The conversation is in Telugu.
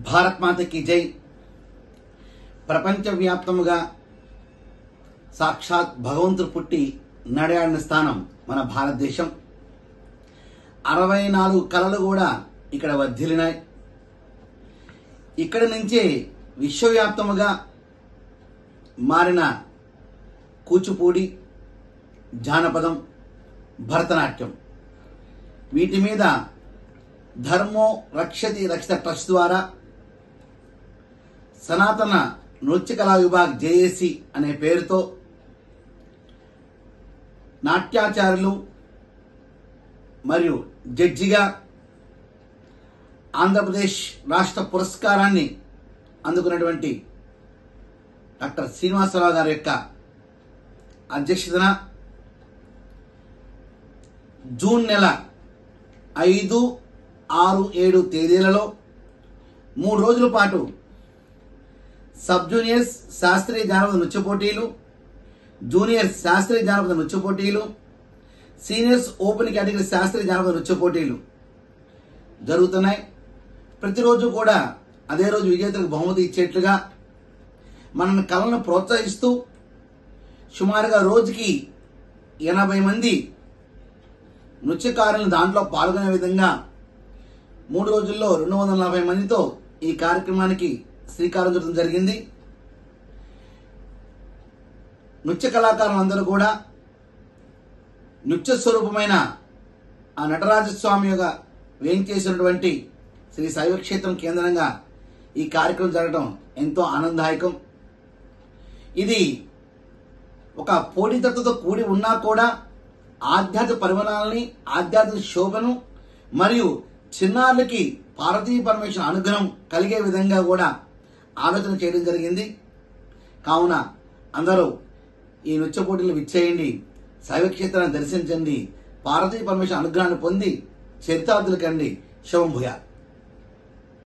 భారత్ మాతకి జై. ప్రపంచవ్యాప్తముగా సాక్షాత్ భగవంతుడు పుట్టి నడయాడిన స్థానం మన భారతదేశం. 64 కళలు కూడా ఇక్కడ వర్ధిల్లినాయి. ఇక్కడి నుంచే విశ్వవ్యాప్తముగా మారిన కూచిపూడి, జానపదం, భరతనాట్యం, వీటి మీద ధర్మో రక్షతి రక్షిత ట్రస్ట్ ద్వారా సనాతన నృత్య కళా విభాగ్ జేఏసీ అనే పేరుతో నాట్యాచార్యులు మరియు జడ్జిగా ఆంధ్రప్రదేశ్ రాష్ట్ర పురస్కారాన్ని అందుకున్నటువంటి డాక్టర్ శ్రీనివాసరావు గారి యొక్క అధ్యక్షతన జూన్ నెల 5, 6, 7 తేదీలలో 3 రోజుల పాటు సబ్ జూనియర్స్ శాస్త్రీయ జానపద నృత్య పోటీలు, జూనియర్స్ శాస్త్రీయ జానపద నృత్య పోటీలు, సీనియర్స్ ఓపెన్ కేటగిరీ శాస్త్రీయ జానపద నృత్య పోటీలు జరుగుతున్నాయి. ప్రతిరోజు కూడా అదే రోజు విజేతలకు బహుమతి ఇచ్చేట్లుగా మన కళలను ప్రోత్సహిస్తూ సుమారుగా రోజుకి 80 మంది నృత్యకారులను దాంట్లో పాల్గొనే విధంగా 3 రోజుల్లో 240 మందితో ఈ కార్యక్రమానికి శ్రీకారం చుట్టడం జరిగింది. నృత్య కళాకారులందరూ కూడా నృత్య స్వరూపమైన ఆ నటరాజస్వామి యొక్క వేంచేసినటువంటి శ్రీ శైవక్షేత్రం కేంద్రంగా ఈ కార్యక్రమం జరగడం ఎంతో ఆనందదాయకం. ఇది ఒక పోటీతత్వతో కూడి ఉన్నా కూడా ఆధ్యాత్మిక పరిమాణాలని, ఆధ్యాత్మిక శోభను మరియు చిన్నారులకి పార్వతీ పరమేశ్వర అనుగ్రహం కలిగే విధంగా కూడా ఆలోచన చేయడం జరిగింది. కావున అందరూ ఈ నృత్య పోటీలు విచ్చేయండి, శైవక్షేత్రాన్ని దర్శించండి, పార్వతీ పరమేశ్వర అనుగ్రహాన్ని పొంది చరితార్థులు కండి. శుభం భూయాత్.